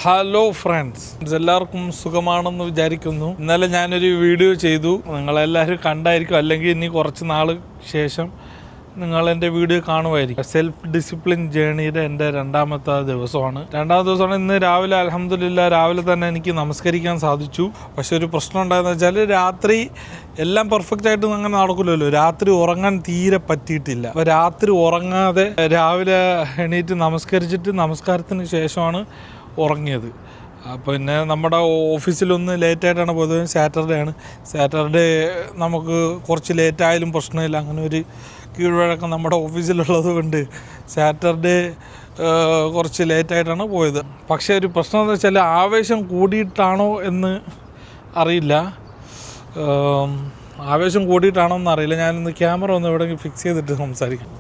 Hello friends, എല്ലാവർക്കും സുഖമാണെന്ന് വിചാരിക്കുന്നു. ഇന്നലെ ഞാനൊരു വീഡിയോ ചെയ്തു, നിങ്ങളെല്ലാവരും കണ്ടായിരിക്കും, അല്ലെങ്കിൽ ഇനി കുറച്ച് നാൾ ശേഷം നിങ്ങൾ എൻ്റെ വീഡിയോ കാണുമായിരിക്കും. സെൽഫ് ഡിസിപ്ലിൻ ജേണിയുടെ എൻ്റെ രണ്ടാമത്തെ ദിവസമാണ്. ഇന്ന് രാവിലെ അൽഹംദുലില്ലാ രാവിലെ തന്നെ എനിക്ക് നമസ്കരിക്കാൻ സാധിച്ചു. പക്ഷെ ഒരു പ്രശ്നം ഉണ്ടായെന്ന് വെച്ചാൽ രാത്രി എല്ലാം പെർഫെക്റ്റ് ആയിട്ട് അങ്ങനെ നടക്കില്ലല്ലോ. രാത്രി ഉറങ്ങാൻ തീരെ പറ്റിയിട്ടില്ല. അപ്പോൾ രാത്രി ഉറങ്ങാതെ രാവിലെ എണീറ്റ് നമസ്കാരത്തിന് ശേഷമാണ് ഉറങ്ങിയത്. പിന്നെ നമ്മുടെ ഓഫീസിലൊന്ന് ലേറ്റായിട്ടാണ് പോയത്. സാറ്റർഡേ നമുക്ക് കുറച്ച് ലേറ്റായാലും പ്രശ്നമില്ല. അങ്ങനെ ഒരു കീഴ്വഴക്കം നമ്മുടെ ഓഫീസിലുള്ളത് കൊണ്ട് സാറ്റർഡേ കുറച്ച് ലേറ്റായിട്ടാണ് പോയത്. പക്ഷേ ഒരു പ്രശ്നം എന്ന് വെച്ചാൽ ആവേശം കൂടിയിട്ടാണോ എന്ന് അറിയില്ല. ഞാനിന്ന് ക്യാമറ ഒന്ന് എവിടെയെങ്കിലും ഫിക്സ് ചെയ്തിട്ട് സംസാരിക്കാം.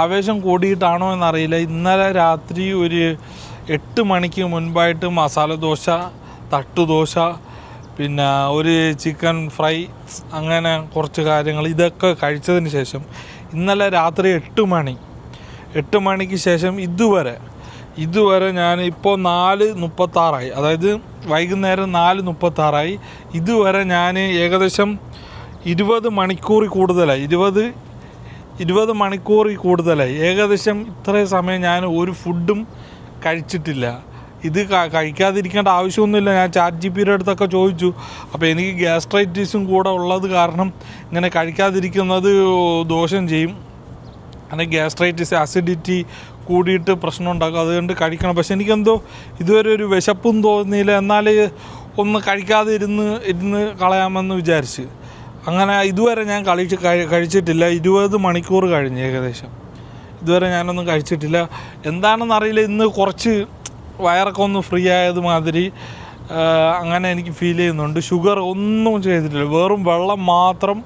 ആവേശം കൂടിയിട്ടാണോ എന്നറിയില്ല. ഇന്നലെ രാത്രി ഒരു 8 മണിക്ക് മുൻപായിട്ട് മസാല ദോശ, തട്ടുദോശ, പിന്നെ ഒരു ചിക്കൻ ഫ്രൈ, അങ്ങനെ കുറച്ച് കാര്യങ്ങൾ ഇതൊക്കെ കഴിച്ചതിന് ശേഷം ഇന്നലെ രാത്രി 8 മണിക്ക് ശേഷം ഇതുവരെ ഞാൻ ഇപ്പോൾ 4:36, അതായത് വൈകുന്നേരം 4:36. ഇതുവരെ ഞാൻ ഏകദേശം 20 മണിക്കൂറിൽ കൂടുതലായി. ഏകദേശം ഇത്രയും സമയം ഞാൻ ഒരു ഫുഡും കഴിച്ചിട്ടില്ല. ഇത് കഴിക്കാതിരിക്കേണ്ട ആവശ്യമൊന്നുമില്ല. ഞാൻ ChatGPTയുടെ അടുത്തൊക്കെ ചോദിച്ചു. അപ്പോൾ എനിക്ക് ഗ്യാസ്ട്രൈറ്റിസും കൂടെ ഉള്ളത് കാരണം ഇങ്ങനെ കഴിക്കാതിരിക്കുന്നത് ദോഷം ചെയ്യും. അങ്ങനെ ഗ്യാസ്ട്രൈറ്റിസ്, അസിഡിറ്റി കൂടിയിട്ട് പ്രശ്നം ഉണ്ടാക്കും. അതുകൊണ്ട് കഴിക്കണം. പക്ഷെ എനിക്കെന്തോ ഇതുവരെ ഒരു വിശപ്പും തോന്നിയില്ല. എന്നാൽ ഒന്ന് കഴിക്കാതെ ഇരുന്ന് കളയാമെന്ന് വിചാരിച്ച് അങ്ങനെ ഇതുവരെ ഞാൻ കഴിച്ചിട്ടില്ല. 20 മണിക്കൂർ കഴിഞ്ഞ് ഏകദേശം. ഇതുവരെ ഞാനൊന്നും കഴിച്ചിട്ടില്ല. എന്താണെന്നറിയില്ല, ഇന്ന് കുറച്ച് വയറൊക്കെ ഒന്ന് ഫ്രീ ആയത് മാതിരി അങ്ങനെ എനിക്ക് ഫീൽ ചെയ്യുന്നുണ്ട്. ഷുഗർ ഒന്നും ചെയ്തിട്ടില്ല. വെറും വെള്ളം മാത്രം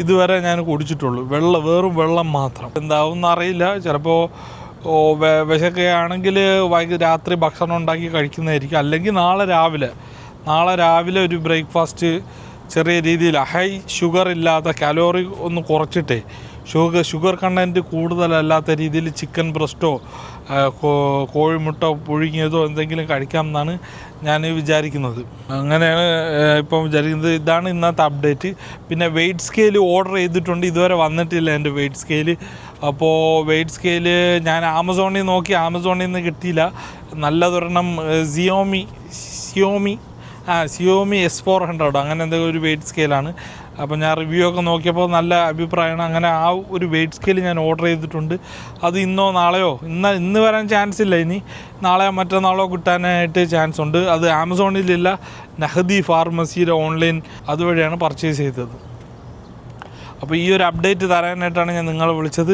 ഇതുവരെ ഞാൻ കുടിച്ചിട്ടുള്ളൂ. വെറും വെള്ളം മാത്രം. എന്താവും എന്നറിയില്ല. ചിലപ്പോൾ വിശക്കുകയാണെങ്കിൽ രാത്രി ഭക്ഷണം ഉണ്ടാക്കി കഴിക്കുന്നതായിരിക്കും. അല്ലെങ്കിൽ നാളെ രാവിലെ ഒരു ബ്രേക്ക്ഫാസ്റ്റ് ചെറിയ രീതിയിൽ ഹൈ ഷുഗർ ഇല്ലാത്ത, കാലോറി ഒന്ന് കുറച്ചിട്ടേ, ഷുഗർ കണ്ടൻറ്റ് കൂടുതലല്ലാത്ത രീതിയിൽ ചിക്കൻ ബ്രസ്റ്റോ കോഴിമുട്ട പുഴുങ്ങിയതോ എന്തെങ്കിലും കഴിക്കാമെന്നാണ് ഞാൻ വിചാരിക്കുന്നത്. അങ്ങനെയാണ് ഇപ്പം വിചാരിക്കുന്നത്. ഇതാണ് ഇന്നത്തെ അപ്ഡേറ്റ്. പിന്നെ വെയ്റ്റ് സ്കെയിൽ ഓർഡർ ചെയ്തിട്ടുണ്ട്. ഇതുവരെ വന്നിട്ടില്ല എൻ്റെ വെയ്റ്റ് സ്കെയിൽ. അപ്പോൾ വെയ്റ്റ് സ്കെയിൽ ഞാൻ ആമസോണിൽ നോക്കി, ആമസോണിൽ നിന്ന് കിട്ടിയില്ല. നല്ലതൊരെണ്ണം സിയോമി S400 അങ്ങനെ എന്തെങ്കിലും ഒരു വെയ്റ്റ് സ്കെയിലാണ്. അപ്പോൾ ഞാൻ റിവ്യൂ ഒക്കെ നോക്കിയപ്പോൾ നല്ല അഭിപ്രായമാണ്. അങ്ങനെ ആ ഒരു വെയ്റ്റ് സ്കെയിൽ ഞാൻ ഓർഡർ ചെയ്തിട്ടുണ്ട്. അത് ഇന്നോ നാളെയോ, ഇന്ന് വരാൻ ചാൻസ് ഇല്ല. ഇനി നാളെയോ മറ്റന്നാളോ കിട്ടാനായിട്ട് ചാൻസ് ഉണ്ട്. അത് ആമസോണിലില്ല, നഹദി ഫാർമസിയുടെ ഓൺലൈൻ അതുവഴിയാണ് പർച്ചേസ് ചെയ്തത്. അപ്പോൾ ഈ ഒരു അപ്ഡേറ്റ് തരാനായിട്ടാണ് ഞാൻ നിങ്ങളെ വിളിച്ചത്.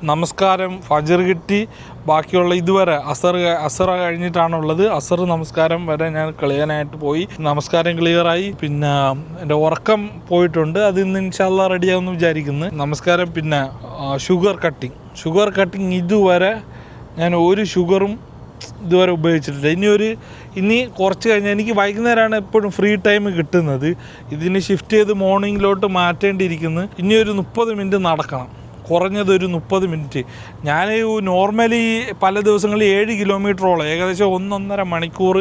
നമസ്കാരം, ഫജർ കിട്ടി. ബാക്കിയുള്ള ഇതുവരെ അസർ കഴിഞ്ഞിട്ടാണുള്ളത്. അസർ നമസ്കാരം വരെ ഞാൻ കളിയാനായിട്ട് പോയി. നമസ്കാരം ക്ലിയറായി. പിന്നെ എൻ്റെ ഉറക്കം പോയിട്ടുണ്ട്. അത് ഇന്ന് ഇൻഷാല്ലാ റെഡിയാവുമെന്ന് വിചാരിക്കുന്നു. നമസ്കാരം. പിന്നെ ഷുഗർ കട്ടിങ് ഇതുവരെ ഞാൻ ഒരു ഷുഗറും ഇതുവരെ ഉപയോഗിച്ചിട്ടില്ല. ഇനി കുറച്ച് കഴിഞ്ഞാൽ എനിക്ക് വൈകുന്നേരമാണ് എപ്പോഴും ഫ്രീ ടൈം കിട്ടുന്നത്. ഇതിന് ഷിഫ്റ്റ് ചെയ്ത് മോർണിംഗിലോട്ട് മാറ്റേണ്ടിയിരിക്കുന്നു. ഇനി ഒരു 30 മിനിറ്റ് നടക്കണം, കുറഞ്ഞതൊരു 30 മിനിറ്റ്. ഞാൻ നോർമലി പല ദിവസങ്ങളിൽ 7 കിലോമീറ്ററോളം, ഏകദേശം 1.5 മണിക്കൂർ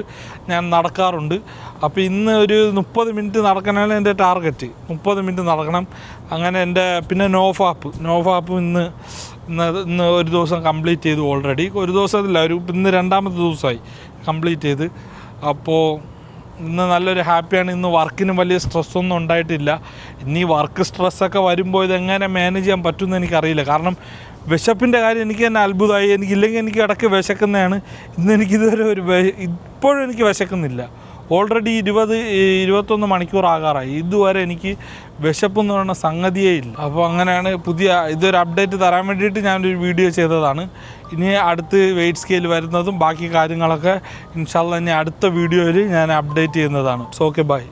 ഞാൻ നടക്കാറുണ്ട്. അപ്പോൾ ഇന്ന് ഒരു 30 മിനിറ്റ് നടക്കാനാണ് എൻ്റെ ടാർഗറ്റ്. 30 മിനിറ്റ് നടക്കണം. അങ്ങനെ എൻ്റെ പിന്നെ നോഫാപ്പ് ഇന്ന് ഒരു ദിവസം കംപ്ലീറ്റ് ചെയ്തു. ഓൾറെഡി ഒരു ദിവസത്തില്ല, ഇന്ന് 2ാമത്തെ ദിവസമായി കംപ്ലീറ്റ് ചെയ്ത്. അപ്പോൾ ഇന്ന് നല്ലൊരു ഹാപ്പിയാണ്. ഇന്ന് വർക്കിന് വലിയ സ്ട്രെസ്സൊന്നും ഉണ്ടായിട്ടില്ല. ഇനി വർക്ക് സ്ട്രെസ്സൊക്കെ വരുമ്പോൾ ഇതെങ്ങനെ മാനേജ് ചെയ്യാൻ പറ്റുമെന്ന് എനിക്കറിയില്ല. കാരണം വിശപ്പിൻ്റെ കാര്യം എനിക്ക് തന്നെ അത്ഭുതമായി. എനിക്കില്ലെങ്കിൽ എനിക്ക് ഇടയ്ക്ക് വിശക്കുന്നതാണ്. ഇന്ന് എനിക്കിതുവരെ ഇപ്പോഴും എനിക്ക് വിശക്കുന്നില്ല. ഓൾറെഡി 21 മണിക്കൂർ ആകാറായി. ഇതുവരെ എനിക്ക് വിശപ്പെന്ന് പറയുന്ന സംഗതിയേ ഇല്ല. അപ്പോൾ അങ്ങനെയാണ് ഇതൊരു അപ്ഡേറ്റ് തരാൻ വേണ്ടിയിട്ട് ഞാനൊരു വീഡിയോ ചെയ്തതാണ്. ഇനി അടുത്ത് വെയ്റ്റ് സ്കെയിൽ വരുന്നതും ബാക്കി കാര്യങ്ങളൊക്കെ ഇൻഷാല്ലാ ഇനി അടുത്ത വീഡിയോയിൽ ഞാൻ അപ്ഡേറ്റ് ചെയ്യുന്നതാണ്. Okay, by.